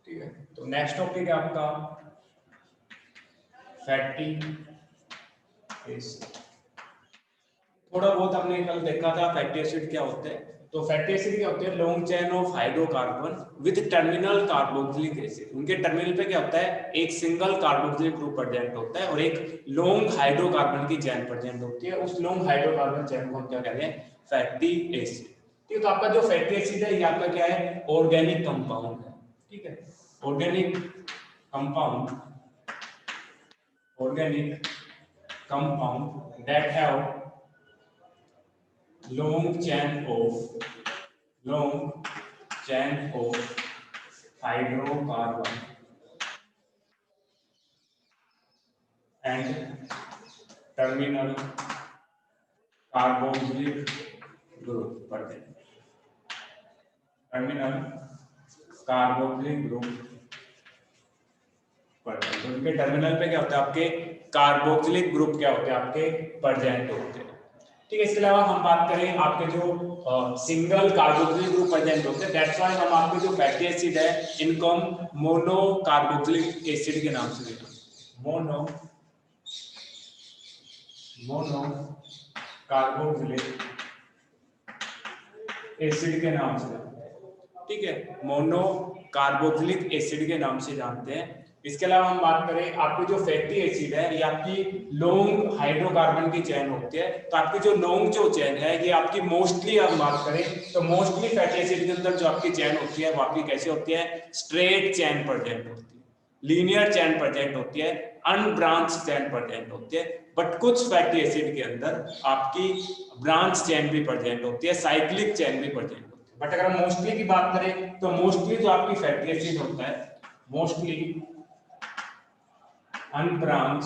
ठीक है, तो नेक्स्ट टॉपिक है आपका फैटी एसिड। थोड़ा बहुत हमने कल देखा था फैटी एसिड क्या होते हैं। तो फैटी एसिड क्या होते हैं? Long chain of hydrocarbon with terminal carboxylic acid. उनके टर्मिनल पे क्या होता है? एक सिंगल कार्बोक्सिलिक ग्रुप प्रेजेंट होता है और एक लॉन्ग हाइड्रोकार्बन की चेन प्रेजेंट होती है। उस लॉन्ग हाइड्रोकार्बन चेन को हम क्या कहते हैं? Fatty acid. ठीक है, तो आपका जो फैटी एसिड है ये आपका क्या है? ऑर्गेनिक कंपाउंड है। ठीक है, organic compound, organic compound that have long chain of hydrocarbon and terminal carboxylic group present। Terminal carboxylic group present. उनके टर्मिनल पे क्या होता है? आपके कार्बोक्सिलिक ग्रुप क्या होते हैं? आपके प्रेजेंट होते हैं। ठीक है, इसके अलावा हम बात करें आपके जो सिंगल कार्बोक्सिलिक ग्रुप प्रेजेंट होते हैं, दैट्स व्हाई हम आपके जो फैटी एसिड है इनको हम मोनो कार्बोक्सिलिक एसिड के नाम से लेते हैं। मोनो कार्बोक्सिलिक एसिड के नाम से जानते हैं। ठीक है, मोनो कार्बोक्सिलिक एसिड के नाम से जानते हैं। इसके अलावा हम बात करें आपकी जो फैटी एसिड है ये आपकी लॉन्ग हाइड्रोकार्बन की चेन होती है। तो आपकी जो लॉन्ग जो चेन है ये आपकी मोस्टली हम बात करें तो मोस्टली फैटी एसिड के अंदर जो आपकी चेन होती है वो आपकी कैसे होती है? स्ट्रेट चेन प्रेजेंट होती है, लीनियर चेन प्रेजेंट होती है, अनब्रांच चेन प्रेजेंट होती है। बट कुछ फैटी एसिड के अंदर आपकी ब्रांच चेन भी प्रेजेंट होती है, साइक्लिक चेन भी प्रेजेंट होती है। बट अगर हम मोस्टली की बात करें तो मोस्टली जो आपकी फैटी एसिड होता है मोस्टली अनब्रांच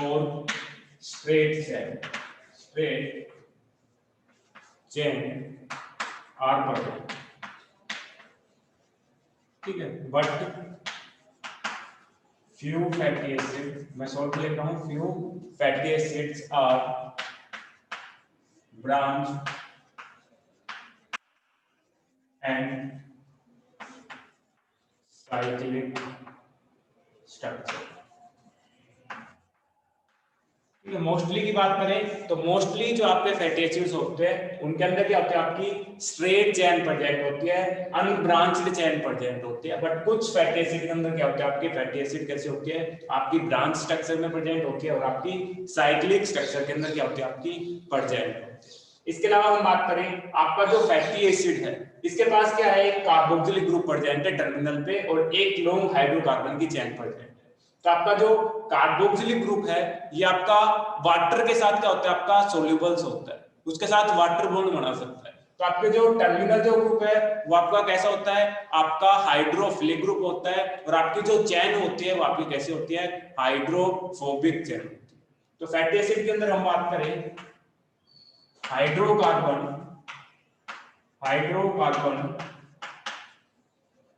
और स्ट्रेट चेन आर प्रेजेंट। ठीक है, बट फ्यू फैटी एसिड, मैं शॉर्ट लिख रहा हूं, few fatty acids are branch and cyclic structure. Mostly की बात करें तो मोस्टली जो आपके फैटी एसिड्स होते हैं उनके अंदर क्या होता है? आपकी स्ट्रेट चेन प्रेजेंट होती है, अनब्रांच्ड चेन प्रेजेंट होती है। बट कुछ फैटी एसिड के अंदर क्या होता है? आपकी फैटी एसिड कैसे होती है? आपकी ब्रांच स्ट्रक्चर में प्रेजेंट होती है और आपकी साइक्लिक स्ट्रक्चर के अंदर क्या होती है? आपकी प्रेजेंट होती है। इसके अलावा हम बात करें आपका जो फैटी एसिड है इसके पास क्या है? एक कार्बोक्सिलिक ग्रुप प्रेजेंट है टर्मिनल पे और एक लॉन्ग हाइड्रोकार्बन की चेन प्रेजेंट है। तो आपका जो कार्बोक्सिलिक ग्रुप है ये आपका वाटर के साथ क्या होता है? आपका सोल्यूबल्स होता है, उसके साथ वाटर बॉन्ड बना सकता है। तो आपके जो टर्मिनल जो ग्रुप है वो आपका कैसा होता है? आपका हाइड्रोफिलिक ग्रुप होता है और आपकी जो चेन होती है वो आपकी कैसी होती है? हाइड्रोफोबिक चेन होती है। तो फैटी एसिड के अंदर हम बात करें हाइड्रोकार्बन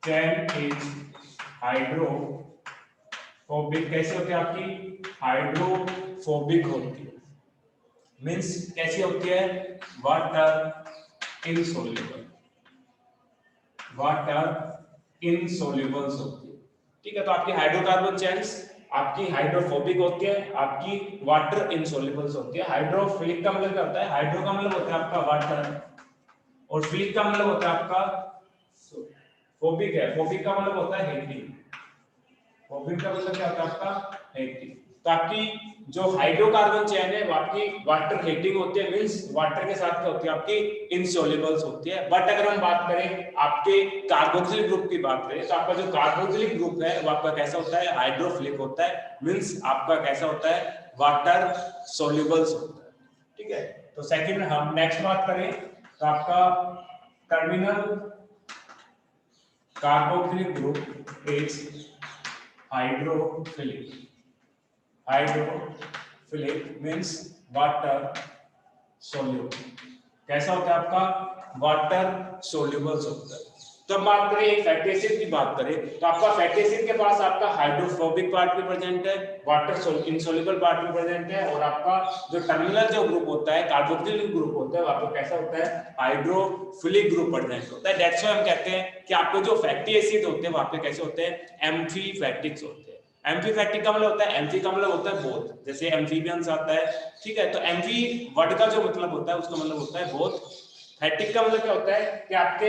चेन इज हाइड्रोफोबिक। कैसे होती है? आपकी हाइड्रोफोबिक होती है, मींस कैसी होती है? वाटर इनसोल्यूबल्स होती है। ठीक है, तो आपकी हाइड्रोकार्बन चेन्स आपकी हाइड्रोफोबिक होती है, आपकी वाटर इनसोल्यूबल्स होती है। हाइड्रोफिलिक का मतलब क्या होता है? हाइड्रो का मतलब होता है आपका वाटर और फिलिक का मतलब होता है आपका फोबिक है, फोबिक का मतलब होता है हेटिंग। फोबिक का मतलब क्या होता है? आपका हेटिंग। तो आपकी जो हाइड्रोकार्बन चेन है वो आपकी वाटर हेटिंग होती है, मींस वाटर के साथ क्या होती है? आपकी इनसोल्यूबल्स होती है। बट अगर हम बात करें आपके कार्बोक्सिलिक ग्रुप की बात करें तो आपका जो कार्बोक्सिलिक ग्रुप है वो आपका कैसा होता है? हाइड्रोफिलिक होता है, मींस आपका कैसा होता है? वाटर सोल्यूबल्स होता है। ठीक है, तो सेकंड हम नेक्स्ट बात करें तो आपका terminal carboxylic group is hydrophilic means water soluble. कैसा होता है? आपका वाटर सोल्यूबल्स होता है। तो हम बात करें एक फैटी एसिड की बात करें तो आपका फैटी एसिड के पास आपका हाइड्रोफोबिक पार्ट भी प्रेजेंट है, वाटर इनसोल्युबल पार्ट भी प्रेजेंट है, और आपका जो टर्मिनल जो ग्रुप होता है कार्बोक्सिलिक ग्रुप होता है आपको कैसा होता है हाइड्रोफिलिक ग्रुप प्रेजेंट होता है। दैट्स व्हाई हम कहते हैं कि आपके जो फैटी एसिड होते हैं वो आपके कैसे होते हैं एम्फीफैटिक्स होते हैं। एम्फीफैटिक का मतलब होता है एम्फी का मतलब होता है बोथ, जैसे एम्फीबियंस आता है, ठीक है। तो एम्फी वर्ड का जो मतलब होता है उसका मतलब होता है बोथ। फैटिक का मतलब क्या होता है कि आपके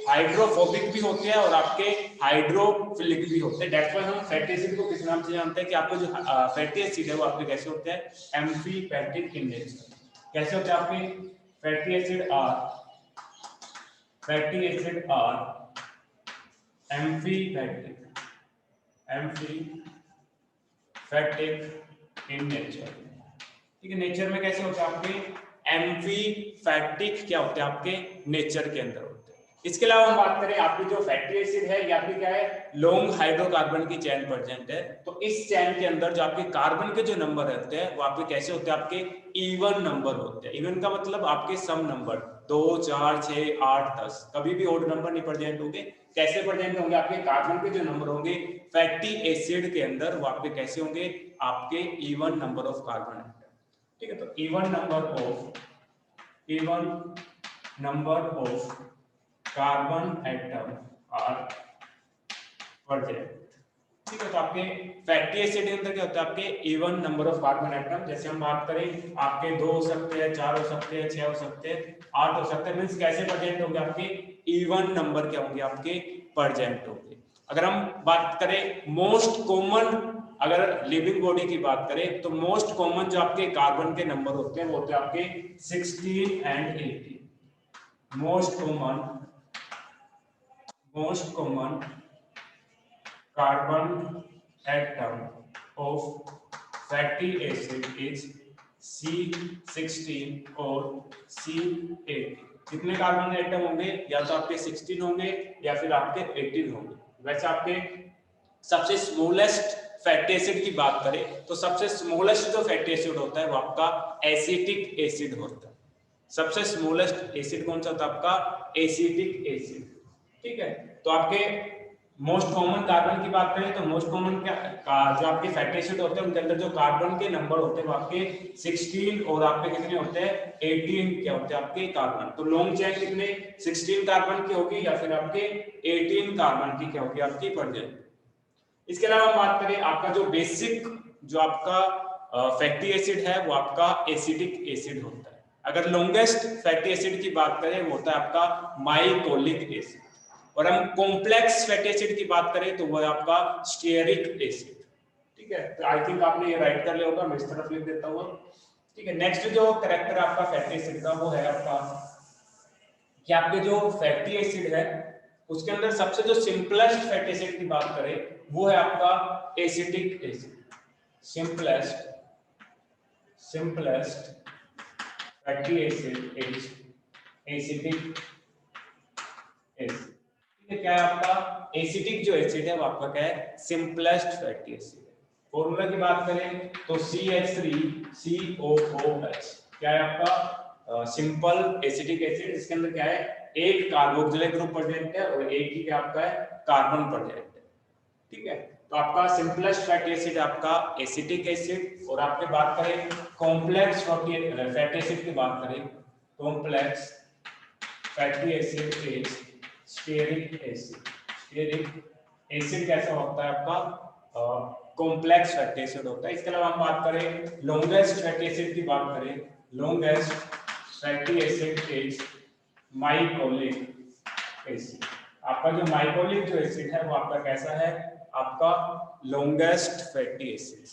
हाइड्रोफोबिक भी होते हैं और आपके हाइड्रोफिलिक भी होते हैं। दैट्स व्हाई हम फैटी एसिड को किस नाम से जानते हैं कि आपके जो फैटी एसिड है वो आपके कैसे होते हैं एम्फीफैटिक इन नेचर। कैसे होते हैं आपके fatty acid are amphipathic in nature, ठीक है। नेचर में कैसे होते हैं आपके एम्फीफैटिक क्या होते हैं आपके नेचर के अंदर होते हैं। इसके अलावा हम बात करें आपकी जो फैटी एसिड है या फिर क्या है लॉन्ग हाइड्रोकार्बन की चेन प्रेजेंट है, तो इस चेन के अंदर जो आपके कार्बन के जो नंबर रहते हैं वो आपके कैसे होते हैं आपके इवन नंबर होते हैं। इवन का मतलब आपके सम नंबर 2 4 6 8 10, कभी भी ओड नंबर नहीं प्रेजेंट होंगे। कैसे प्रेजेंट होंगे आपके कार्बन के जो नंबर होंगे फैटी एसिड के अंदर वो आपके कैसे होंगे आपके इवन नंबर ऑफ कार्बन, ठीक है। तो even number of carbon atom are present, ठीक है। तो आपके फैटी एसिड के अंदर क्या होता है आपके even number of carbon atom, जैसे हम बात करें आपके 2 हो सकते हैं 4 हो सकते हैं 6 हो सकते हैं 8 हो सकते हैं, मींस कैसे प्रेजेंट होंगे आपके इवन नंबर क्या होंगे आपके प्रेजेंट होंगे। अगर हम बात करें मोस्ट कॉमन, अगर लिविंग बॉडी की बात करें तो मोस्ट कॉमन जो आपके कार्बन के नंबर होते हैं वो होते हैं आपके 16 and 18। Most common carbon atom of fatty acid is C16 और C18। कितने कार्बन एटम होंगे, या तो आपके 16 होंगे या फिर आपके 18 होंगे। वैसे आपके सबसे स्मॉलेस्ट फैटी एसिड की बात करें तो सबसे स्मॉलेस्ट जो फैटी एसिड होता है वो आपका एसिटिक एसिड होता है। सबसे स्मॉलेस्ट एसिड कौन सा होता है आपका एसिटिक एसिड, ठीक है। तो आपके मोस्ट कॉमन कार्बन की बात करें तो मोस्ट कॉमन जो आपके फैटी एसिड होते हैं उनके अंदर जो कार्बन के नंबर होते हैं वो आपके 16 और आपके कितने होते हैं 18 क्या होते हैं आपके कार्बन। तो लॉन्ग चेन कितने 16 कार्बन की होगी या फिर आपके 18 कार्बन की क्या होगी आपकी पड़ जाएगी। इसके अलावा हम बात करें आपका जो बेसिक जो आपका फैटी एसिड है वो आपका एसिटिक एसिड होता है। अगर लॉन्गेस्ट फैटी एसिड की बात करें वो होता है आपका माइकोलिक एसिड, और हम कॉम्प्लेक्स फैटी एसिड की बात करें तो वो है आपका स्टीयरिक एसिड, ठीक है। तो आई थिंक आपने ये राइट कर लिया होगा, मैं इस तरफ लिख देता हूँ, ठीक है। नेक्स्ट जो कैरेक्टर आपका फैटी एसिड का वो है आपका कि आपके जो फैटी एसिड है उसके अंदर सबसे जो सिंपलेस्ट फैटी एसिड की बात करें वो है आपका acetic acid. Simplest fatty acid is acetic acid, क्या है आपका एसिटिक जो एसिड है वो आपका क्या है सिंपलेस्ट फैटी एसिड है। फॉर्मूला की बात करें तो CH3COOH क्या है आपका सिंपल एसिटिक एसिड। इसके अंदर क्या है एक कार्बोक्सिलिक ग्रुप प्रेजेंट है और एक ही क्या आपका है कार्बन प्रेजेंट है, ठीक है। तो आपका सिंपलेस्ट फैटी एसिड आपका एसिटिक एसिड। और आपके बात करें कॉम्प्लेक्स फैटी एसिड की बात करें complex fatty acid is stearic acid. Stearic acid कैसा होता है आपका कॉम्प्लेक्स फैटी एसिड होता है। इसके अलावा हम बात करें लॉन्गेस्ट फैटी एसिड की बात करें longest fatty acid is mycolic acid. आपका जो माइकोलिक जो एसिड है वो आपका कैसा है आपका लॉन्गेस्ट फैटी एसिड,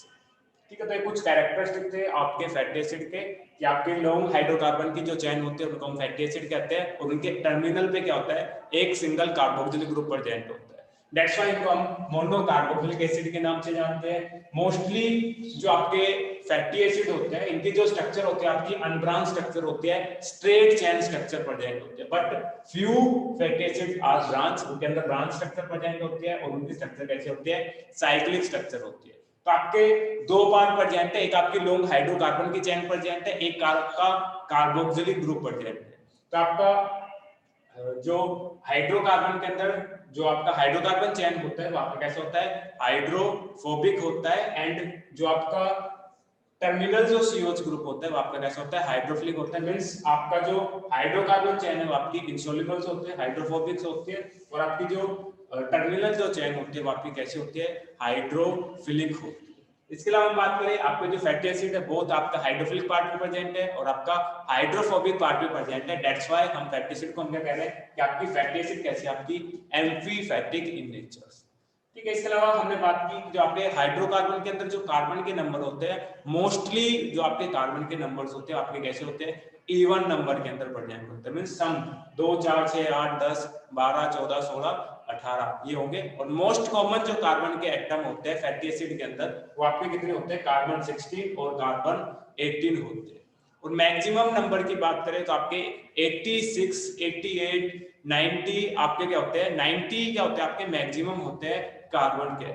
ठीक है। तो ये कुछ कैरेक्टरिस्टिक थे आपके फैटी एसिड के कि आपके लॉन्ग हाइड्रोकार्बन की जो चेन होती है उनको हम फैटी एसिड कहते हैं और उनके टर्मिनल पे क्या होता है एक सिंगल कार्बोक्सिलिक ग्रुप प्रेजेंट होता है। दैट्स व्हाई इनको हम मोनो कार्बोक्सिलिक एसिड के नाम से जानते हैं। मोस्टली जो आपके फैटी एसिड होते हैं इनकी जो स्ट्रक्चर होती है आपकी अनब्रांच स्ट्रक्चर होती है, स्ट्रेट चेन स्ट्रक्चर प्रेजेंट होती है, but few fatty acid are branch, उनके अंदर ब्रांच स्ट्रक्चर प्रेजेंट होती है और उनकी स्ट्रक्चर कैसे होती है साइक्लिक स्ट्रक्चर होती है। तो आपके दो पार्ट प्रेजेंट है, एक आपकी लॉन्ग हाइड्रोकार्बन की चेन प्रेजेंट है, एक आपका कार्बोक्सिलिक ग्रुप प्रेजेंट है। तो आपका जो हाइड्रोकार्बन के अंदर जो आपका हाइड्रोकार्बन चेन होता है वो आपका कैसा होता है, हाइड्रोफोबिक होता है, एंड जो आपका टर्मिनल जो COH ग्रुप होता है वो आपका कैसा होता है, हाइड्रोफिलिक होता है। मींस आपका जो हाइड्रोकार्बन चेन है वो आपकी इंसोल्युबल्स होते हैं, हाइड्रोफोबिक होती है, और आपकी जो टर्मिनल जो चेन होती है वो आपकी कैसी होती है, हाइड्रोफिलिक होती है। इसके अलावा हम बात करें आपके जो फैटी एसिड है बहुत आपका हाइड्रोफिलिक पार्ट में प्रेजेंट है और आपका हाइड्रोफोबिक पार्ट में प्रेजेंट है। दैट्स व्हाई हम फैटी एसिड को हम क्या कह रहे हैं कि आपकी फैटी एसिड कैसी है, आपकी एम्फीफैटिक इन नेचर। ठीक है, इसके अलावा हमने बात की जो आपके हाइड्रोकार्बन के अंदर जो कार्बन के नंबर होते हैं, मोस्टली जो आपके कार्बन के नंबर्स होते हैं आपके कैसे होते हैं, इवन नंबर के अंदर प्रेजेंट होते हैं। मींस सम 2 4 6 8 10 12 14 16 18 ये होंगे। और मोस्ट कॉमन जो कार्बन के एटम होते हैं फैटी एसिड के अंदर वो आपके कितने होते हैं, कार्बन 16 और कार्बन 18 होते हैं। और मैक्सिमम नंबर की बात करें तो आपके 86 88 90 आपके क्या होते हैं, 90 क्या होते हैं आपके मैक्सिमम होते हैं कार्बन के।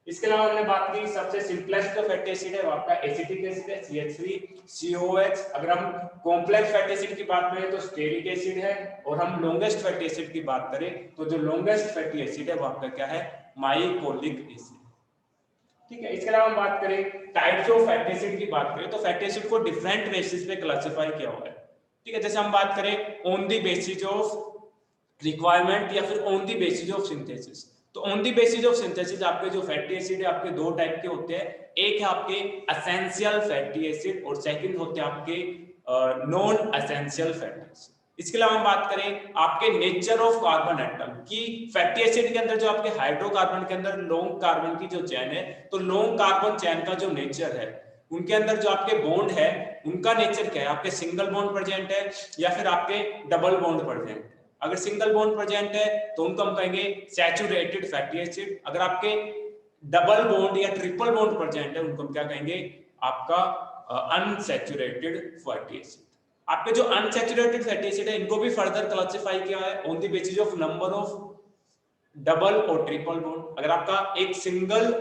इसके अलावा हमने बात की सबसे सिंपलेस्ट जो फैटी एसिड है वो आपका एसिटिक एसिड है, CH3COOH। अगर हम कॉम्प्लेक्स फैटी एसिड की बात करें तो स्टेरिक एसिड है, और हम लॉन्गेस्ट फैटी एसिड की बात करें तो जो लॉन्गेस्ट फैटी एसिड है वो आपका क्या है, माइकोलिक एसिड। ठीक है, इसके अलावा हम बात करें टाइप्स ऑफ फैटी एसिड की बात करें तो फैटी एसिड को डिफरेंट बेसिस पे क्लासिफाई किया हुआ है। ठीक है, जैसे हम बात करें on the basis of requirement या फिर on the basis of synthesis, तो on the basis of synthesis आपके जो फैटी एसिड है आपके दो टाइप के होते हैं। एक है आपके एसेंशियल फैटी एसिड और सेकंड होते हैं आपके नॉन एसेंशियल फैटी एसिड। इसके अलावा हम बात करें आपके नेचर ऑफ कार्बन एटम की, फैटी एसिड के अंदर जो आपके हाइड्रोकार्बन के अंदर लॉन्ग कार्बन की जो चेन है, तो लॉन्ग कार्बन चेन का जो नेचर है उनके अंदर जो आपके बॉन्ड है उनका नेचर क्या है, आपके सिंगल बॉन्ड प्रेजेंट है या फिर आपके डबल बॉन्ड प्रेजेंट है। अगर सिंगल बॉन्ड प्रेजेंट है तो उनको हम कहेंगे सैचुरेटेड फैटी एसिड। अगर आपके डबल बॉन्ड या ट्रिपल बॉन्ड प्रेजेंट है उनको हम क्या कहेंगे, आपका अनसैचुरेटेड फैटी एसिड। आपके जो अनसैचुरेटेड फैटी एसिड है इनको भी फर्दर क्लासिफाई किया है on the basis of number of double और ट्रिपल बॉन्ड। अगर आपका एक सिंगल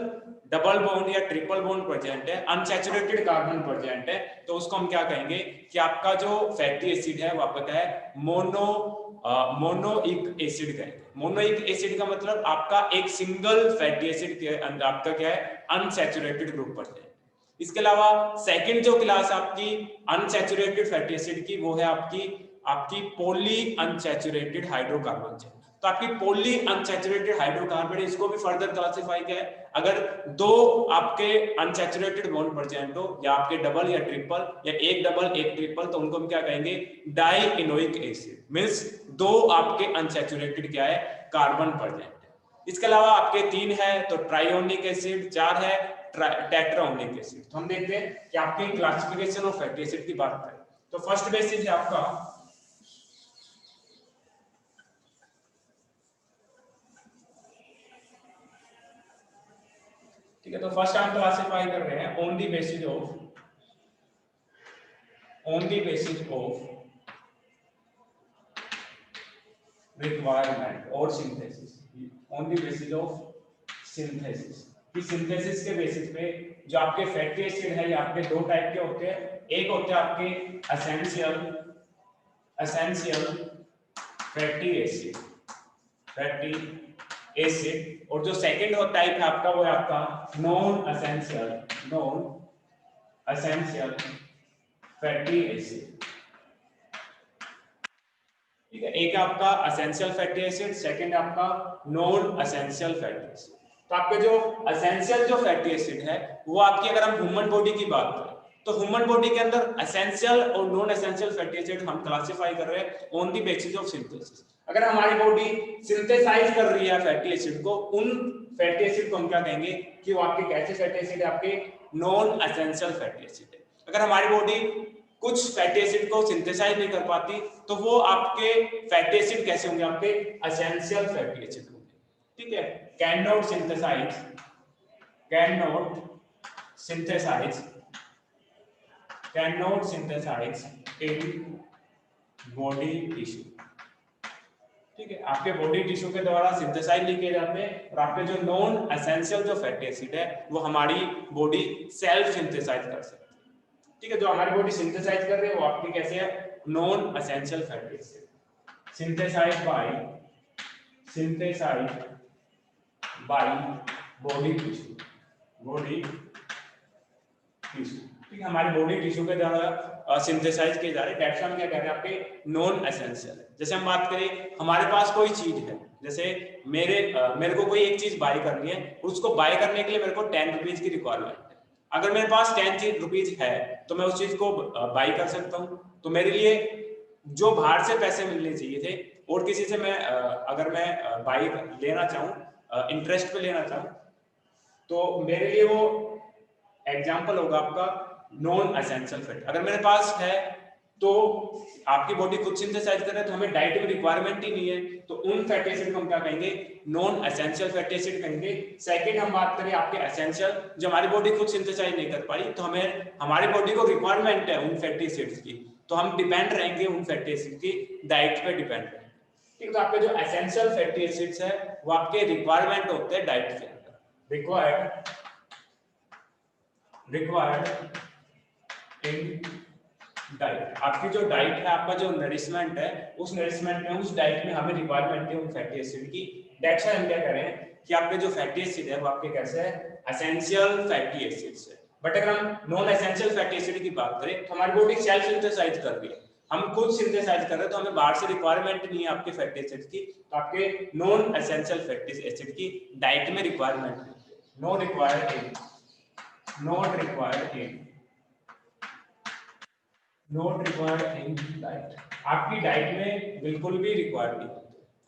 डबल बॉन्ड या ट्रिपल बॉन्ड प्रेजेंट है, अनसैचुरेटेड कार्बन प्रेजेंट है, तो उसको हम क्या कहेंगे कि आपका जो फैटी एसिड है वो आपका क्या है, मोनोइक एसिड कहेंगे। मोनोइक एसिड का मतलब आपका एक सिंगल फैटी एसिड के अंदर आपका क्या है, अनसैचुरेटेड ग्रुप पर है। इसके अलावा सेकंड जो क्लास आपकी अनसैचुरेटेड फैटी एसिड की वो है आपकी पॉली अनसैचुरेटेड हाइड्रोकार्बन चेन। तो आपकी पॉली अनसैचुरेटेड हाइड्रोकार्बन इसको भी फर्दर क्लासिफाई किया है। अगर दो आपके अनसैचुरेटेड बॉन्ड प्रेजेंट हो या आपके डबल या ट्रिपल या एक डबल एक ट्रिपल, तो उनको हम क्या कहेंगे, डाइइनोइक एसिड। मींस दो आपके अनसैचुरेटेड क्या है, कार्बन प्रेजेंट है। इसके अलावा आपके तीन है तो ट्राइओनिक एसिड, चार है टेट्राओनिक एसिड। तो हम देखते हैं कि आपकी क्लासिफिकेशन ऑफ फैटी एसिड की बात करें तो फर्स्ट बेसिस है आपका, ठीक है, तो फर्स्ट हम क्लासिफाई कर रहे हैं on the basis of requirement और synthesis. On the basis of synthesis कि सिंथेसिस के बेसिस पे जो आपके फैटी एसिड है ये आपके दो टाइप के होते हैं। एक होते हैं आपके एसेंशियल फैटी एसिड और जो सेकंड टाइप है आपका वो है आपका नॉन एसेंशियल फैटी एसिड। ठीक है, एक है आपका एसेंशियल फैटी एसिड, सेकंड आपका नॉन एसेंशियल फैटी एसिड। तो आपके जो एसेंशियल जो फैटी एसिड है वो आपकी, अगर हम ह्यूमन बॉडी की बात करें तो ह्यूमन बॉडी के अंदर एसेंशियल और नॉन एसेंशियल फैटी एसिड हम क्लासिफाई कर रहे हैं on the basis of synthesis. अगर हमारी बॉडी सिंथेसाइज कर रही है फैटी एसिड को, उन फैटी एसिड को हम क्या कहेंगे कि वो आपके कैसे फैटी एसिड है, आपके नॉन एसेंशियल फैटी एसिड है। अगर हमारी बॉडी कुछ फैटी एसिड को सिंथेसाइज नहीं कर पाती तो वो आपके फैटी एसिड कैसे होंगे, आपके एसेंशियल फैटी एसिड होंगे। ठीक है, can not synthesize in body tissue. ठीक है, आपके बॉडी टिश्यू के द्वारा सिंथेसाइज नहीं किए जाते और आपके जो नॉन एसेंशियल जो फैटी एसिड है वो हमारी बॉडी सेल्फ सिंथेसाइज कर सकती है। ठीक है, जो हमारी बॉडी सिंथेसाइज कर रही है वो आपकी कैसे है, non essential fatty acid. synthesized by body tissue, ठीक है, हमारे बॉडी टिश्यू के द्वारा सिंथेसाइज किए जा रहे हैं। दैट्स हम क्या कह रहे हैं आपके नॉन एसेंशियल। जैसे हम बात करें हमारे पास कोई चीज है, जैसे मेरे को कोई एक चीज बाय करनी है, उसको बाय करने के लिए मेरे को 10 रुपीज की रिक्वायरमेंट है। अगर मेरे पास 10 रुपीज है तो मैं उस चीज को बाय कर सकता हूँ। तो मेरे लिए जो बाहर से पैसे मिलने चाहिए थे और किसी से मैं अगर मैं बाय लेना चाहूँ, इंटरेस्ट पे लेना चाहूँ, तो मेरे लिए वो एग्जाम्पल होगा आपका नॉन एसेंशियल फैट। अगर मेरे पास है तो आपकी बॉडी खुद सिंथेसाइज कर रहा है तो हमें डाइट की रिक्वायरमेंट ही नहीं है, तो उन फैटी एसिड को हम क्या कहेंगे, नॉन एसेंशियल फैटी एसिड कहेंगे। सेकंड हम बात करें आपके एसेंशियल, जो हमारी बॉडी खुद सिंथेसाइज नहीं कर पाई, तो हमें हमारी बॉडी को रिक्वायरमेंट है उन फैटी एसिड्स की, तो हम डिपेंड रहेंगे उन फैटी एसिड की डाइट पे डिपेंड रहेंगे। ठीक, तो आपके जो एसेंशियल फैटी एसिड्स है वो आपके रिक्वायरमेंट होते हैं डाइट के अंदर, रिक्वायर्ड इन डाइट। आपकी जो डाइट है, आपका जो नरिशमेंट है, उस नरिशमेंट में, उस डाइट में हमें रिक्वायरमेंट है उन फैटी एसिड की। दैट्स व्हाई हम क्या कह रहे हैं कि आपके जो फैटी एसिड है वो आपके कैसे है, एसेंशियल फैटी एसिड्स है। बट अगर हम नॉन एसेंशियल फैटी एसिड की बात करें तो हमारी बॉडी सेल्फ सिंथेसाइज कर रही है, हम खुद सिंथेसाइज कर रहे हैं, तो हमें बाहर से रिक्वायरमेंट नहीं है आपके फैटी एसिड की, तो आपके नॉन एसेंशियल फैटी एसिड की डाइट में रिक्वायरमेंट है। No required in, not required in diet, आपकी डाइट में बिल्कुल भी रिक्वायर्ड नहीं होते।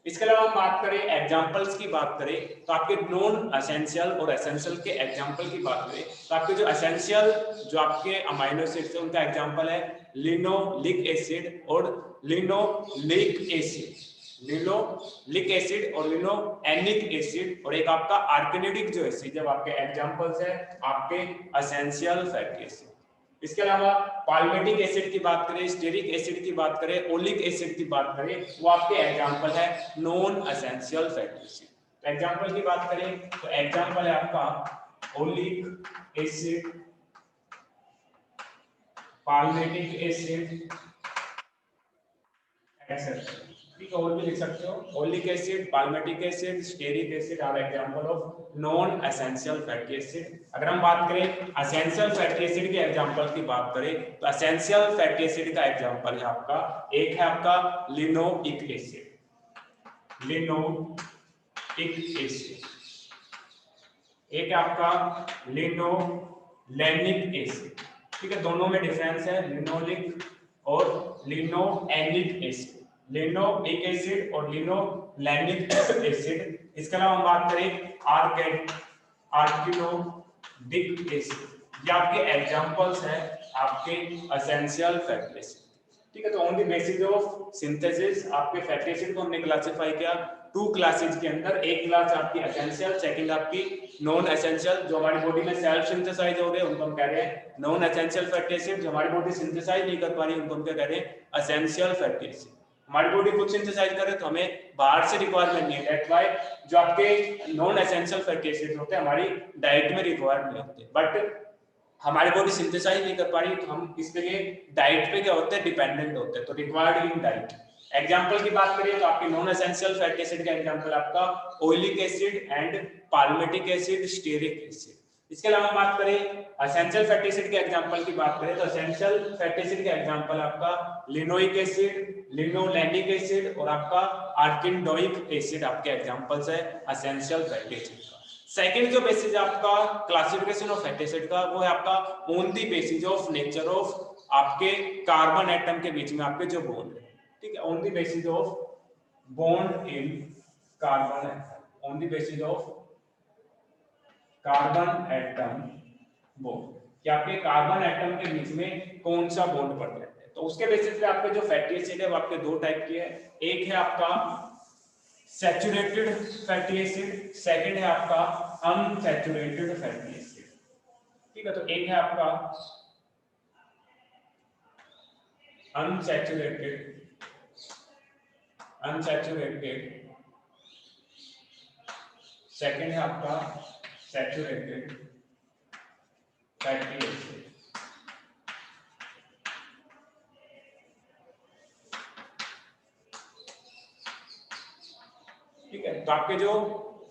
इसके अलावा हम बात करें एग्जांपल्स की बात करें तो आपके नॉन एसेंशियल और एसेंशियल के एग्जांपल की बात करें तो आपके जो एसेंशियल जो आपके अमाइनो एसिड्स है उनका एग्जांपल है लिनोलिक एसिड और लिनोलिक एसिड, लिनोलिक एसिड और लिनोएनिक एसिड, और एक आपका आर्किनिडिक जो एसिड है आपके एग्जांपल्स है आपके एसेंशियल फैटी एसिड। इसके अलावा पाल्मेटिक एसिड की बात करें, स्टेरिक एसिड की बात करें, ओलिक एसिड की बात करें, वो आपके एग्जांपल है नॉन एसेंशियल फैटी एसिड। तो एग्जांपल की बात करें तो एग्जांपल है आपका oleic acid, palmitic acid, etcetera. ठीक है, और भी लिख सकते हो, oleic acid, palmitic acid, stearic acid are example of non essential fatty acid. अगर हम बात करें एसेंशियल फैटी एसिड के एग्जांपल की बात करें तो एसेंशियल फैटी एसिड का एग्जांपल है आपका, एक है आपका लिनोइक एसिड, लिनोइक एसिड, एक है आपका लिनोलेनिक एसिड। ठीक है, दोनों में डिफरेंस है, लिनोलिक और लिनोएनिक एसिड, लिनोइक एसिड और लिनोलेनिक एसिड। इसके अलावा हम बात करें आर्किनोडिक एसिड, ये आपके एग्जांपल्स हैं आपके एसेंशियल फैटी एसिड। ठीक है, तो on the basis of synthesis आपके फैटी एसिड को हमने क्लासिफाई किया टू क्लासेस के अंदर, एक क्लास आपकी एसेंशियल, सेकंड आपकी नॉन एसेंशियल। जो हमारी बॉडी में सेल्फ सिंथेसाइज हो रहे हैं उनको हम कह रहे हैं नॉन एसेंशियल फैटी एसिड, जो हमारी बॉडी सिंथेसाइज नहीं कर पा रही उनको हम क्या कह रहे हैं, एसेंशियल फैटी एसिड। हमारी बॉडी खुद सिंथेसाइज कर रहे हैं तो हमें बाहर से रिक्वायरमेंट नहीं है, दैट्स व्हाई जो आपके नॉन एसेंशियल फैटी एसिड होते हैं हमारी डाइट में रिक्वायर्ड नहीं होते, बट हमारी बॉडी सिंथेसाइज नहीं कर पा रही तो हम इसके लिए डाइट पे क्या होते हैं, डिपेंडेंट होते हैं, तो रिक्वायर्ड इन डाइट। एग्जांपल की बात करें तो आपके नॉन एसेंशियल फैटी एसिड का एग्जांपल आपका oleic acid and palmitic acid, stearic acid. इसके अलावा बात करें एसेंशियल फैटी एसिड के एग्जांपल की बात करें तो एसेंशियल फैटी एसिड का एग्जांपल आपका लिनोइक एसिड, लिनोलेनिक एसिड और आपका आर्किनोइक एसिड आपके एग्जांपल्स है एसेंशियल फैटी एसिड का। सेकंड जो बेसिस है आपका क्लासिफिकेशन ऑफ फैटी एसिड का, वो है आपका on the basis of nature of आपके कार्बन एटम के बीच में आपके जो बॉन्ड है। ठीक है, on the basis of bond in carbon atom, on the basis of carbon atom bond, कि आपके कार्बन एटम के बीच में कौन सा बॉन्ड प्रेजेंट है। तो उसके बेसिस पे आपके जो फैटी एसिड है वो आपके दो टाइप के हैं, एक है आपका सैचुरेटेड फैटी एसिड, सेकंड है आपका अनसैचुरेटेड फैटी एसिड। ठीक है, तो एक है आपका अनसैचुरेटेड सेकंड है आपका सैचुरेटेड फैटी एसिड। ठीक है। तो आपके जो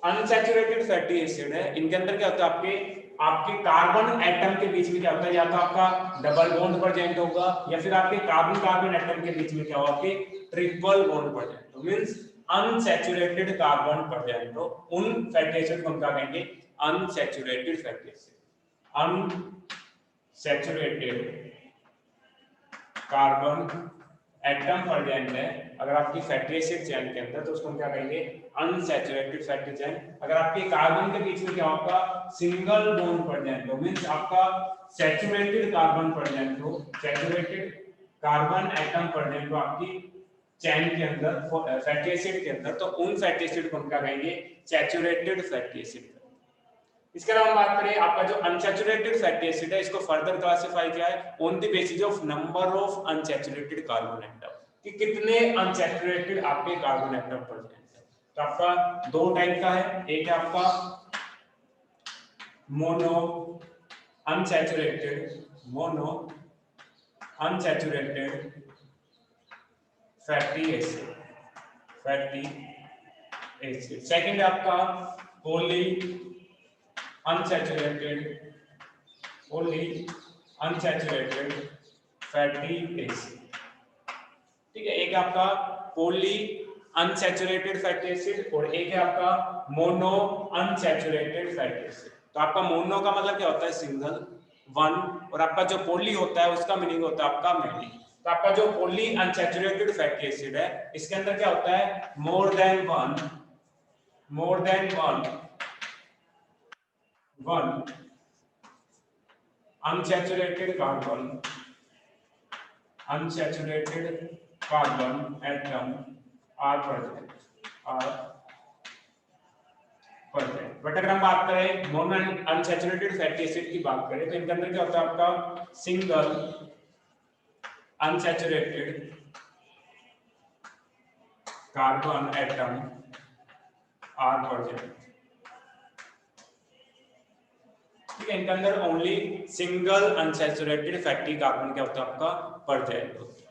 अनसैचुरेटेड फैटी एसिड है इनके अंदर क्या होता है, आपके कार्बन एटम के बीच में क्या होता है, या तो आपका डबल बॉन्ड प्रेजेंट होगा या फिर आपके कार्बन कार्बन एटम के बीच में क्या होगा, आपके ट्रिपल बॉन्ड प्रेजेंट हो, मींस अनसैचुरेटेड कार्बन प्रेजेंट हो, उन फैटी एसिड को हम क्या कहेंगे, unsaturated fatty acid. Unsaturated carbon atom present है अगर आपकी फैटी एसिड चेन के अंदर, तो उसको हम क्या कहेंगे, अनसैचुरेटेड फैटी चेन। अगर आपके कार्बन के बीच में क्या होगा, सिंगल बॉन्ड प्रेजेंट हो, मींस आपका सैचुरेटेड कार्बन प्रेजेंट हो, सैचुरेटेड कार्बन एटम प्रेजेंट हो आपकी चेन के अंदर, फैटी एसिड के अंदर, तो उन फैटी एसिड को हम क्या कहेंगे, सैचुरेटेड फैटी एसिड। इसके अलावा हम बात करें आपका जो अनसैचुरेटेड फैटी एसिड है, इसको फर्दर क्लासिफाई किया है on the basis of number of unsaturated carbon atom, कि कितने अनसैचुरेटेड आपके कार्बन एटम प्रेजेंट है। तो आपका दो टाइप का है, एक है आपका mono unsaturated fatty acid, second है आपका पॉली अनसैचुरेटेड फैटी एसिड। ठीक है, एक है आपका पॉली अनसैचुरेटेड फैटी एसिड और एक है आपका मोनो अनसैचुरेटेड फैटी एसिड। तो आपका मोनो का मतलब क्या होता है, सिंगल वन, और आपका जो पॉली होता है उसका मीनिंग होता है आपका मैनी। तो आपका जो पॉली अनसैचुरेटेड फैटी एसिड है इसके अंदर क्या होता है, more than one unsaturated carbon atom are present. But अगर हम बात करें मोनो अनसैचुरेटेड फैटी एसिड की बात करें तो इनके अंदर क्या होता है, आपका single unsaturated carbon atom are present. ठीक है, इनके अंदर only single unsaturated fatty carbon क्या होता है, आपका प्रेजेंट होता है।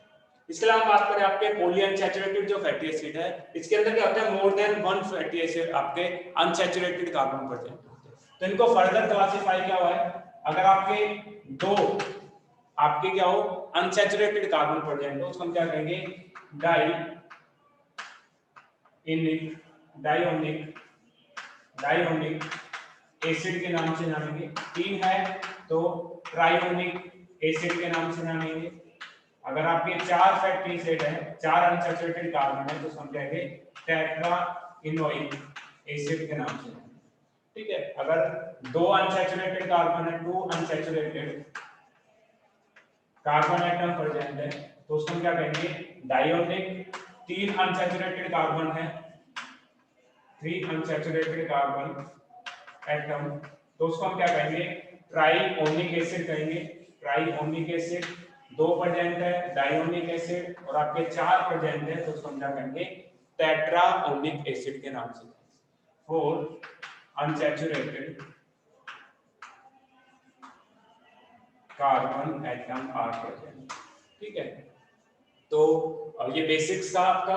इसके अलावा बात करें आपके पॉली अनसैचुरेटेड जो फैटी एसिड है इसके अंदर क्या होता है, more than one fatty acid आपके अनसैचुरेटेड कार्बन प्रेजेंट होते हैं। तो इनको फर्दर क्लासिफाई क्या हुआ है, अगर आपके दो आपके क्या हो अनसैचुरेटेड कार्बन प्रेजेंट हो, उसको हम क्या कहेंगे, डाइओनिक एसिड के नाम से जानेंगे। तीन है तो ट्राइओनिक एसिड के नाम से जानेंगे। अगर आपके चार फैटी एसिड है, चार अनसैचुरेटेड कार्बन है, तो हम कहेंगे टेट्राइनोइक एसिड के नाम से। ठीक है, अगर दो अनसैचुरेटेड कार्बन है, two unsaturated carbon atom present है, तो उसको हम क्या कहेंगे, डाइओनिक। तीन अनसैचुरेटेड कार्बन है, थ्री अनसैचुरेटेड कार्बन एटम, तो उसको हम क्या कहेंगे, ट्राइओनिक एसिड कहेंगे। ट्राइओनिक एसिड दो प्रेजेंट है, डाइओनिक एसिड, और आपके चार प्रेजेंट है, तो उसको हम क्या कहेंगे, टेट्राओनिक एसिड के नाम से। Four unsaturated carbon atom are present. ठीक है, तो ये बेसिक्स था आपका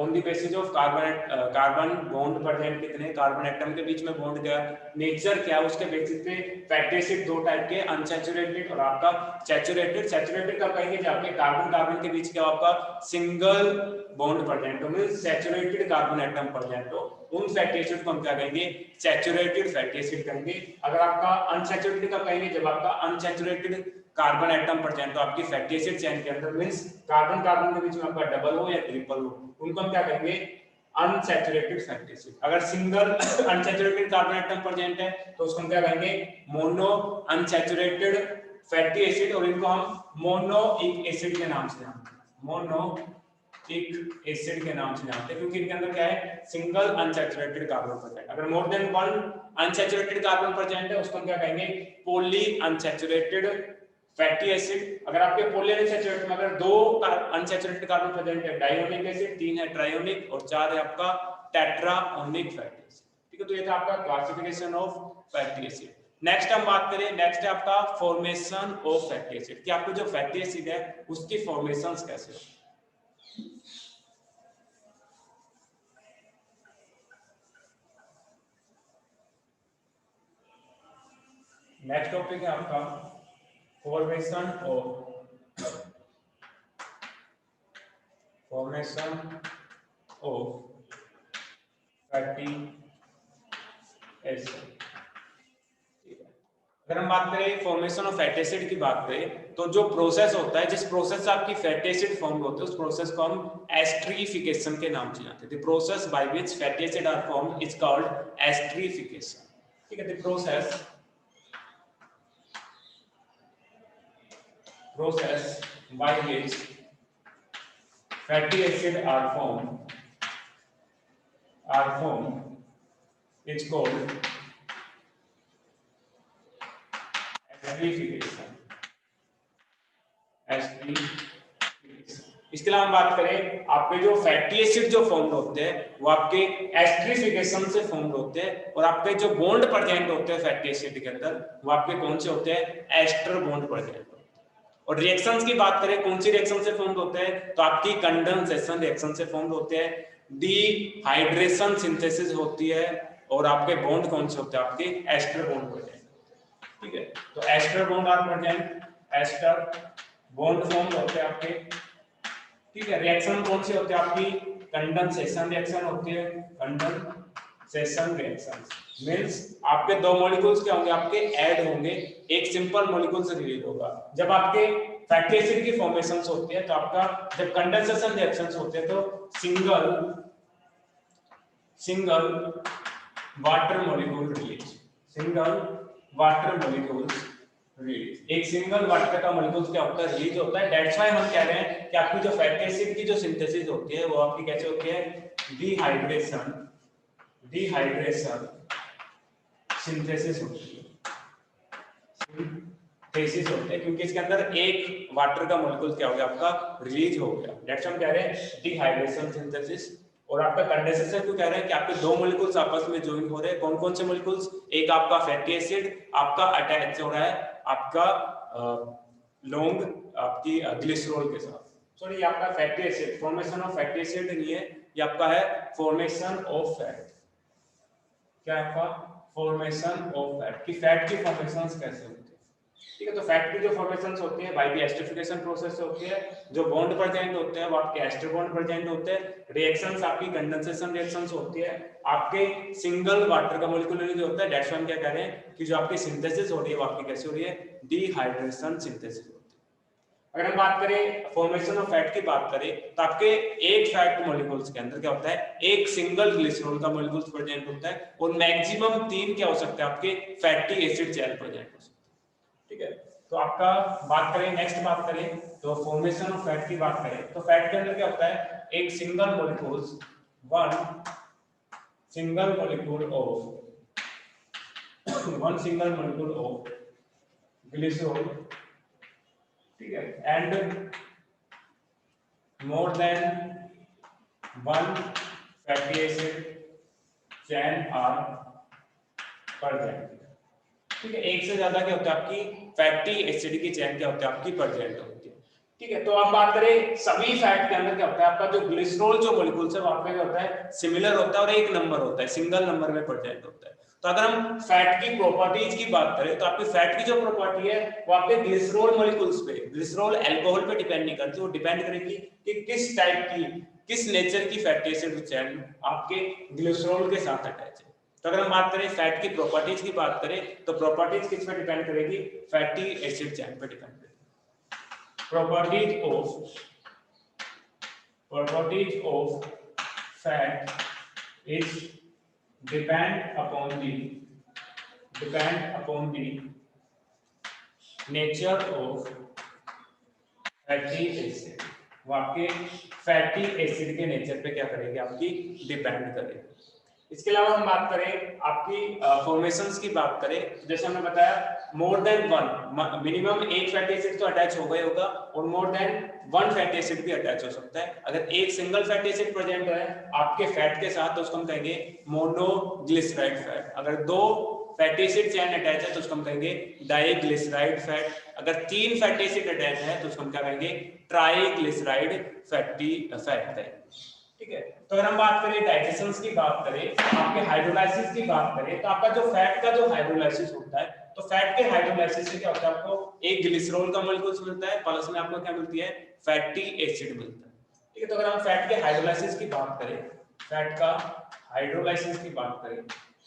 on the basis of carbon bond present कितने, कार्बन एटम के बीच में बॉन्ड क्या, नेचर क्या, उसके बेसिस पे फैटी एसिड दो टाइप के, अनसैचुरेटेड और आपका सैचुरेटेड। सैचुरेटेड कब कहेंगे, जब आपके कार्बन कार्बन के बीच क्या आपका सिंगल बॉन्ड प्रेजेंट हो, means saturated carbon atom present हो, उन फैटी एसिड को हम क्या कहेंगे, सैचुरेटेड फैटी एसिड कहेंगे। अगर आपका अनसैचुरेटेड कब कहेंगे, जब आपका अनसैचुरेटेड कार्बन एटम प्रेजेंट हो आपकी फैटी एसिड चेन के अंदर, मींस कार्बन कार्बन के बीच में आपका डबल हो या ट्रिपल हो, उनको हम क्या कहेंगे, अनसैचुरेटेड फैटी एसिड। अगर single unsaturated carbon atom present है तो उसको हम क्या कहेंगे, मोनो अनसैचुरेटेड फैटी एसिड, और इनको हम मोनोइक एसिड के नाम से जानते हैं, मोनोइक एसिड के नाम से जानते हैं, क्योंकि इनके अंदर क्या है, सिंगल अनसैचुरेटेड कार्बन प्रेजेंट। अगर more than one unsaturated carbon present है उसको हम क्या कहेंगे, पॉली अनसैचुरेटेड फैटी एसिड। अगर आपके पॉली अनसैचुरेटेड में अगर दो अनसैचुरेटेड कार्बन प्रेजेंट है, डाइओनिक एसिड, तीन है ट्राइओनिक, और चार है आपका टेट्राओनिक फैटी एसिड। ठीक है, तो ये था आपका classification of fatty acid. Next हम बात करें, नेक्स्ट है आपका फॉर्मेशन ऑफ फैटी एसिड, कि आपको जो फैटी एसिड है उसकी फॉर्मेशंस कैसे हो। नेक्स्ट टॉपिक है आपका फॉर्मेशन ऑफ फैटी एसिड। अगर हम बात करें फॉर्मेशन ऑफ फैटी एसिड की बात करें तो जो प्रोसेस होता है, जिस प्रोसेस से आपकी फैटी एसिड फॉर्म होते हैं, उस प्रोसेस को हम एस्टरीफिकेशन के नाम से जानते हैं। The process by which fatty acid are formed is called esterification. ठीक है, the process by which fatty acid are formed is called esterification. इसके अलावा हम बात करें आपके जो फैटी एसिड जो फॉर्म होते हैं वो आपके एस्टरीफिकेशन से फॉर्म होते हैं, और आपके जो बॉन्ड प्रेजेंट होते हैं फैटी एसिड के अंदर वो आपके कौन से होते हैं, एस्टर बॉन्ड प्रेजेंट होते हैं। और रिएक्शंस की बात करें कौन सी रिएक्शन से फॉर्म होते हैं, तो आपकी कंडेंसेशन रिएक्शन से फॉर्म होते हैं, डिहाइड्रेशन सिंथेसिस होती है, और आपके बॉन्ड कौन से होते हैं, आपके एस्टर बॉन्ड प्रेजेंट। ठीक है, तो ester bond are present, ester bond form होते हैं आपके। ठीक है, रिएक्शन कौन सी होती है आपकी, कंडेंसेशन रिएक्शन होती है, कंडेंसेशन रिएक्शन मींस आपके दो मॉलिक्यूल्स क्या होंगे, आपके ऐड होंगे, एक सिंपल मॉलिक्यूल से रिलीज होगा। जब आपके फैटी एसिड की फॉर्मेशंस होती है तो आपका जब कंडेंसेशन रिएक्शंस होते हैं तो सिंगल वाटर मॉलिक्यूल रिलीज, एक सिंगल वाटर का मॉलिक्यूल क्या होता है, रिलीज होता है। दैट्स व्हाई हम कह रहे हैं कि आपकी जो फैटी एसिड की जो सिंथेसिस होती है वो आपकी कैसे होती है, डिहाइड्रेशन सिंथेसिस होती है, सिंथेसिस होते हैं, क्योंकि इसके अंदर एक वाटर का मॉलिक्यूल क्या हो गया, आपका रिलीज हो गया। दैट्स हम कह रहे हैं डिहाइड्रेशन सिंथेसिस। और आपका कंडेंसेशन को कह रहे हैं कि आपके दो मॉलिक्यूल्स आपस में ज्वाइन हो रहे हैं। कौन कौन से मॉलिक्यूल्स, एक आपका फैटी एसिड आपका अटैच हो रहा है आपका लॉन्ग आपकी ग्लिसरॉल के साथ। सॉरी, ये आपका fatty acid, formation of fatty acid नहीं है, ये आपका है फॉर्मेशन ऑफ फैट। क्या है आपका, फॉर्मेशन ऑफ फैट, की फैट की फॉर्मेशंस कैसे होती है। ठीक है, तो फैट की जो फॉर्मेशंस होती है बाय द एस्टरीफिकेशन प्रोसेस से होती है। जो बॉन्ड प्रेजेंट होते हैं वो आपके एस्टर बॉन्ड प्रेजेंट होते हैं। रिएक्शंस आपकी कंडेंसेशन रिएक्शंस होती है, आपके सिंगल वाटर का मॉलिक्यूल रिलीज होता है। दैट्स व्हाई हम क्या कह रहे हैं कि जो आपकी सिंथेसिस हो रही है वो आपकी कैसे हो रही है, डिहाइड्रेशन सिंथेसिस होती है। अगर हम बात करें फॉर्मेशन ऑफ फैट की बात करें तो आपके एक फैट मॉलिक्यूल्स के अंदर क्या होता है, एक सिंगल ग्लिसरॉल का मॉलिक्यूल प्रेजेंट होता है, और मैक्सिमम 3 क्या हो सकते हैं, आपके फैटी एसिड चेन प्रेजेंट हो सकते हैं। ठीक है, तो आपका बात करें, नेक्स्ट बात करें तो फॉर्मेशन ऑफ फैट की बात करें तो फैट के अंदर क्या होता है, एक सिंगल मॉलिक्यूल ऑफ ग्लिसरॉल, ठीक है, and more than one fatty acid chain are present. ठीक है, एक से ज्यादा क्या होता है, आपकी फैटी एसिड की चैन क्या होती है, आपकी प्रेजेंट होती है। ठीक है, तो अब बात करें सभी फैट के अंदर क्या होता है, आपका जो ग्लिसरॉल जो मॉलिक्यूल्स है वहां पे क्या होता है, सिमिलर होता है, और एक नंबर होता है, सिंगल नंबर में प्रेजेंट होता है। तो अगर हम फैट की प्रॉपर्टीज की बात करें तो आपकी फैट की जो प्रॉपर्टी है वो आपके ग्लिसरॉल मॉलिक्यूल्स पे, ग्लिसरॉल अल्कोहल पे डिपेंड नहीं करती, वो डिपेंड करेगी कि किस टाइप की, किस नेचर की फैटी एसिड चैन आपके ग्लिसरॉल के साथ अटैच है। तो अगर हम बात करें फैट की प्रॉपर्टीज की बात करें तो प्रॉपर्टीज किस पे डिपेंड करेगी, फैटी एसिड चैन पे डिपेंड करेगी। Properties of fat is depend upon the nature of fatty acid। वो आपके फैटी एसिड के नेचर पे क्या करेगी, आपकी डिपेंड करेगी। इसके अलावा हम बात करें आपकी फॉर्मेशंस की बात करें, जैसे हमने बताया मोर देन वन, मिनिमम एक फैटी एसिड तो अटैच होगा ही होगा, और मोर देन वन फैटी एसिड भी अटैच हो सकता है। अगर एक सिंगल फैटी एसिड प्रेजेंट है आपके फैट के साथ तो उसको हम कहेंगे मोनोग्लिसराइड फैट। अगर दो फैटी एसिड चैन अटैच है तो उसको हम कहेंगे डाइग्लिसराइड फैट। अगर तीन फैटी एसिड अटैच है तो उसको हम क्या कहेंगे, ट्राइग्लिसराइड फैटी फैट। ठीक है, तो अगर हम बात करें डाइजेशन की बात करें, आपके हाइड्रोलाइसिस की बात करें तो आपका जो फैट का जो हाइड्रोलाइसिस होता है तो फैट के हाइड्रोलाइसिस से क्या होता है, आपको एक ग्लिसरॉल का मॉलिक्यूल्स मिलता है, प्लस में आपको क्या मिलती है, फैटी एसिड मिलता है। ठीक है, तो अगर हम फैट के हाइड्रोलाइसिस की बात करें, फैट का हाइड्रोलाइसिस की बात करें,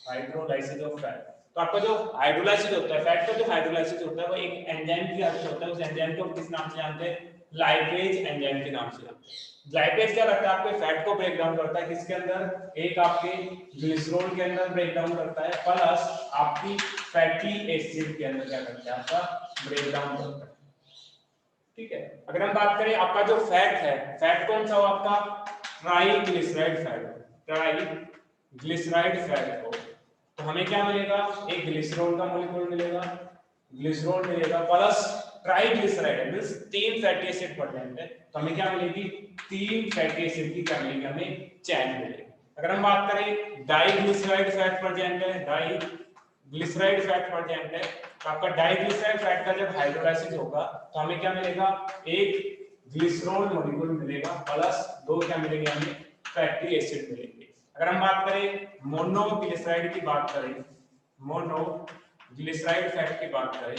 हाइड्रोलाइसिस ऑफ फैट, तो आपका जो हाइड्रोलाइसिस होता है, फैट का जो हाइड्रोलाइसिस होता है वो एक एंजाइम की हेल्प से होता है। उस एंजाइम को किस नाम से जानते हैं, लाइपेज एंजाइम के नाम से जानते हैं। ग्लाइपेज क्या करता है, आपके फैट को ब्रेक डाउन करता है, किसके अंदर, एक आपके ग्लिसरॉल के अंदर ब्रेक डाउन करता है, प्लस आपकी फैटी एसिड के अंदर क्या करता है, आपका ब्रेक डाउन करता है। ठीक है, अगर हम बात करें आपका जो फैट है, फैट कौन सा हो, आपका ट्राइग्लिसराइड फैट, ट्राइग्लिसराइड फैट हो, तो हमें क्या मिलेगा, एक ग्लिसरॉल का मॉलिक्यूल मिलेगा, ग्लिसरॉल मिलेगा, प्लस ट्राइग्लिसराइड मींस तीन फैटी एसिड पड़ जाएंगे, तो हमें क्या मिलेगी, तीन फैटी एसिड की क्या मिलेगी, हमें चैन मिलेगी। अगर हम बात करें डाइग्लिसराइड फैट पड़ जाएंगे, डाइग्लिसराइड फैट पड़ जाएंगे, तो आपका डाइग्लिसराइड फैट का जब हाइड्रोलाइसिस होगा तो हमें क्या मिलेगा, एक ग्लिसरॉल मॉलिक्यूल मिलेगा, प्लस दो क्या मिलेंगे, हमें फैटी एसिड मिलेंगे। अगर हम बात करें मोनोग्लिसराइड की बात करें, मोनोग्लिसराइड फैट की बात करें,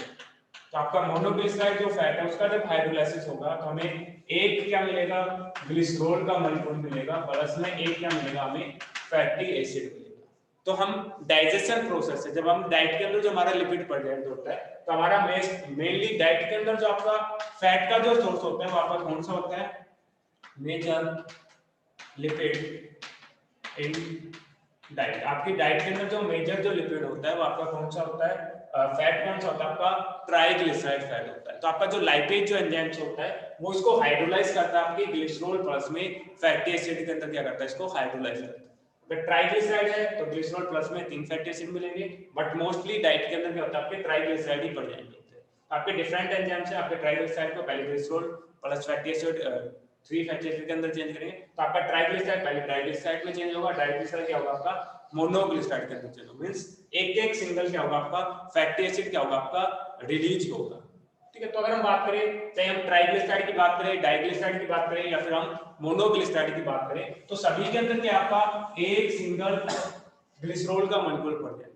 तो आपका मोनोग्लिसराइड जो फैट है उसका जब हाइड्रोलाइसिस होगा तो हमें एक क्या मिलेगा, ग्लिसरॉल का मॉलिक्यूल मिलेगा, प्लस में एक क्या मिलेगा, हमें फैटी एसिड मिलेगा। तो हम डाइजेशन प्रोसेस से, जब हम डाइट के अंदर जो हमारा लिपिड प्रेजेंट होता है, तो हमारा मेनली डाइट के अंदर जो आपका फैट का जो सोर्स होता है वो आपका कौन सा होता है, मेजर लिपिड इन डाइट। आपकी डाइट के अंदर जो मेजर जो लिपिड होता है वो आपका कौन सा होता है, फैट कौन सा होता है, आपका ट्राइग्लिसराइड फैट होता है। तो आपका जो लाइपेज जो एंजाइम होता है वो इसको हाइड्रोलाइज करता है, आपकी ग्लिसरॉल प्लस में फैटी एसिड के अंदर क्या करता है, इसको हाइड्रोलाइज करता है। अगर ट्राइग्लिसराइड है तो ग्लिसरॉल प्लस में तीन फैटी एसिड मिलेंगे, बट मोस्टली डाइट के अंदर क्या होता है, आपके ट्राइग्लिसराइड ही पड़ जाएंगे। आपके डिफरेंट एंजाइम से आपके ट्राइग्लिसराइड को पहले glycerol plus fatty acid three fatty acid के अंदर चेंज करेंगे, तो आपका ट्राइग्लिसराइड पहले ट्राइग्लिसराइड में चेंज होगा, ट्राइग्लिसराइड क्या होगा आपका मोनोग्लिसराइड के अंदर चेंज होगा, मींस एक एक सिंगल क्या होगा आपका फैटी एसिड क्या होगा आपका रिलीज होगा। ठीक है, तो अगर हम बात करें, चाहे हम ट्राइग्लिसराइड की बात करें, डाइग्लिसराइड की बात करें या फिर हम मोनोग्लिसराइड की बात करें, तो सभी के अंदर क्या आपका एक सिंगल ग्लिसरॉल का मॉलिक्यूल पड़ जाएगा।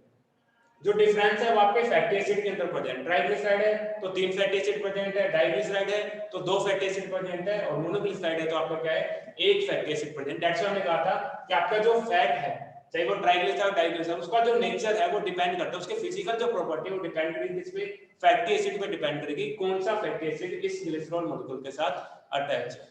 जो डिफरेंस है वो आपके फैटी एसिड के अंदर प्रेजेंट, ट्राइग्लिसराइड है तो तीन फैटी एसिड प्रेजेंट है, डाइग्लिसराइड है तो दो फैटी एसिड प्रेजेंट है, और मोनोग्लिसराइड है तो आपका क्या है, एक fatty acid present. That's why हमने कहा था कि आपका जो फैट है, चाहे वो ट्राइग्लिसराइड डाइग्लिसराइड, उसका जो नेचर है वो डिपेंड करता है, उसके फिजिकल जो प्रॉपर्टी वो डिपेंड करेगी किस पे, फैटी एसिड पे डिपेंड करेगी, कौन सा फैटी एसिड इस ग्लिसरॉल मॉलिक्यूल के साथ अटैच है।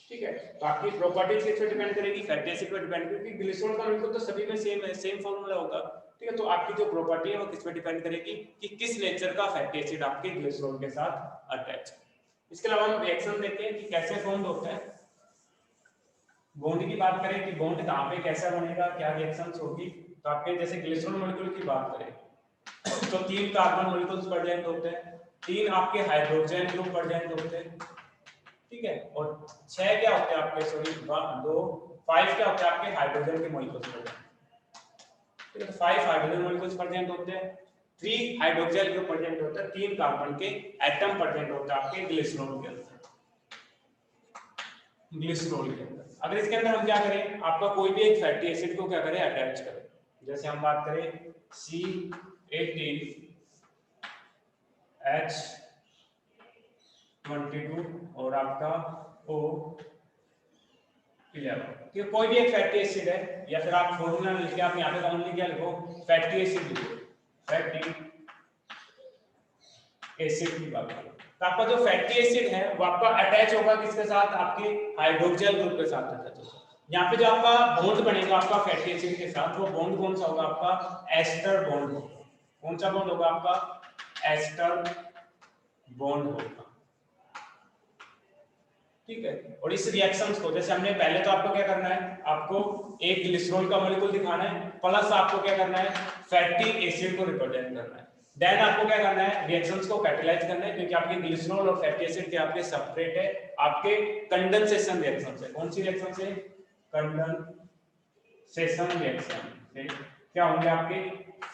ठीक है, तो आपकी प्रॉपर्टीज किस पे डिपेंड करेगी, फैटी एसिड पे डिपेंड करेगी, ग्लिसरॉल का मॉलिक्यूल तो सभी में सेम है, सेम फार्मूला होगा। ठीक है, तो आपकी जो प्रॉपर्टी है वो किस पे डिपेंड करेगी कि किस नेचर का फैटी एसिड आपके ग्लिसरॉल के साथ अटैच है। इसके अलावा हम रिएक्शन देखते हैं कि कैसे फॉर्म होता है। बॉन्ड की बात करें कि बॉन्ड कहां पे कैसा बनेगा, क्या रिएक्शंस होगी, तो आपके जैसे ग्लिसरॉल मॉलिक्यूल की बात करें तो तीन कार्बन मॉलिक्यूल्स प्रेजेंट होते हैं, तीन आपके हाइड्रोजन ग्रुप प्रेजेंट होते हैं। ठीक है, और छह क्या होते हैं आपके, सॉरी दो, फाइव क्या होते हैं आपके हाइड्रोजन के मॉलिक्यूल्स प्रेजेंट। ठीक है, तो फाइव हाइड्रोजन मॉलिक्यूल्स प्रेजेंट होते हैं, थ्री हाइड्रोक्साइल ग्रुप प्रेजेंट होता है, तीन कार्बन के एटम प्रेजेंट होता है आपके ग्लिसरॉल के अंदर, ग्लिसरॉल के अंदर। अगर इसके अंदर हम क्या करें, आपका कोई भी एक फैटी एसिड को क्या करें, अटैच करें, जैसे हम बात करें C18H22 और आपका O11, कि कोई भी एक फैटी एसिड है, या फिर आप फॉर्मूला लिख के आप यहाँ पे ओनली क्या लिखो, फैटी एसिड लिखो, फैटी एसिड की बात करें, तो आपका जो फैटी एसिड है वो आपका अटैच होगा किसके साथ, आपके हाइड्रोक्साइल ग्रुप के साथ अटैच होगा। यहाँ पे जो आपका बॉन्ड बनेगा आपका फैटी एसिड के साथ, वो बॉन्ड कौन सा होगा, आपका एस्टर बॉन्ड होगा। कौन सा बॉन्ड होगा आपका, एस्टर बॉन्ड होगा। ठीक है, और इस रिएक्शंस को जैसे हमने पहले, तो आपको क्या करना है, आपको एक ग्लिसरॉल का मॉलिक्यूल दिखाना है, प्लस आपको क्या करना है, फैटी एसिड को रिप्रेजेंट करना है, देन आपको क्या करना है, रिएक्शंस को कैटेलाइज करना है, क्योंकि आपके ग्लिसरॉल और फैटी एसिड के आपके सेपरेट है, आपके कंडेंसेशन रिएक्शन से। कौन सी रिएक्शन से, कंडेंसेशन रिएक्शन से क्या होंगे आपके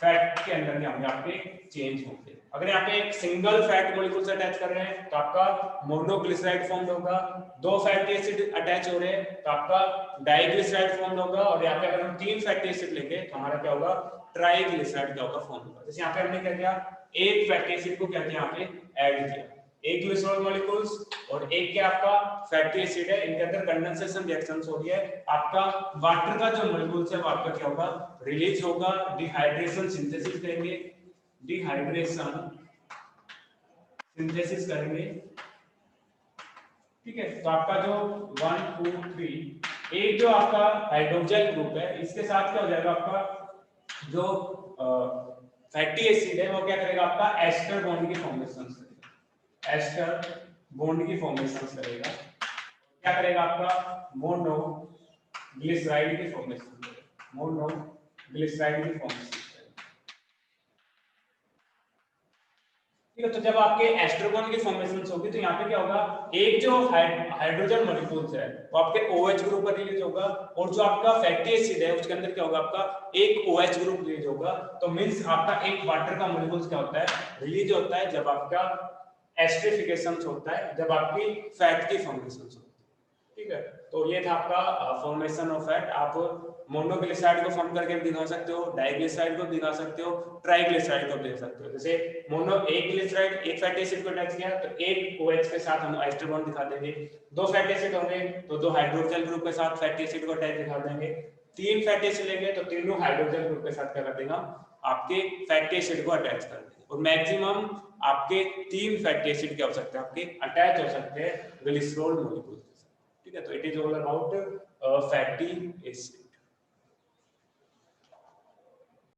फैट के अंदर क्या होंगे आपके चेंज होंगे। अगर यहाँ पे एक सिंगल फैट मॉलिक्यूल से अटैच कर रहे हैं तो आपका मोनोग्लिसराइड फॉर्म होगा, दो फैटी एसिड अटैच हो रहे हैं तो आपका डाइग्लिसराइड फॉर्म होगा, और यहाँ पे अगर हम तीन फैटी एसिड लेंगे तो हमारा क्या होगा ट्राइग्लिसराइड क्या होगा फॉर्म होगा। जैसे यहाँ पे हमने क्या किया, एक फैटी एसिड को क्या किया यहाँ पे ऐड किया, एक ग्लिसरॉल मॉलिक्यूल्स और एक क्या आपका फैटी एसिड है, इनके अंदर कंडेंसेशन रिएक्शंस हो रही है, आपका वाटर का जो मॉलिक्यूल्स है वो आपका क्या होगा रिलीज होगा, डिहाइड्रेशन सिंथेसिस करेंगे, डिहाइड्रेशन सिंथेसिस करेंगे, ठीक है। तो आपका जो 1 2 3 एक जो आपका हाइड्रोजन ग्रुप है इसके साथ क्या हो जाएगा, आपका जो फैटी एसिड है वो क्या करेगा आपका एस्टर बॉन्ड की फॉर्मेशन करेगा, एस्टर बॉन्ड की फॉर्मेशन करेगा, क्या करेगा आपका मोनो ग्लिसराइड की फॉर्मेशन करेगा, मोनो ग्लिसराइड की फॉर्मेशन करेगा, ठीक है। तो जब आपके एस्टर बॉन्ड की फॉर्मेशन होगी तो यहाँ पे क्या होगा, एक जो हाइड्रोजन मॉलिक्यूल्स है वो आपके OH ग्रुप पर रिलीज होगा, और जो आपका फैटी एसिड है उसके अंदर क्या होगा आपका एक OH ग्रुप रिलीज होगा। तो मींस आपका एक वाटर का मॉलिक्यूल्स क्या होता है रिलीज होता है जब आपका एस्टरिफिकेशन होता है, जब आपकी फैट की फॉर्मेशन होती है, ठीक है। तो ये था आपका फॉर्मेशन ऑफ फैट। आप मोनोग्लिसराइड को फॉर्म करके दिखा सकते हो, डाइग्लिसराइड को दिखा सकते हो, ट्राइग्लिसराइड को दिखा सकते हो। जैसे मोनो एक ग्लिसराइड एक फैटी एसिड को अटैच किया तो एक OH के साथ हम एस्टर बॉन्ड दिखा देंगे, दो फैटी एसिड होंगे तो दो हाइड्रोजन ग्रुप के साथ फैटी एसिड को अटैच दिखा देंगे, तीन फैटी एसिड लेंगे तो तीनों हाइड्रोजन ग्रुप के साथ क्या कर देगा आपके फैटी एसिड को अटैच कर देंगे, और मैक्सिमम आपके तीन फैटी एसिड क्या हो सकते हैं आपके अटैच हो सकते हैं ग्लिसरॉल मॉलिक्यूल के साथ, ठीक है। तो it is all about fatty acid.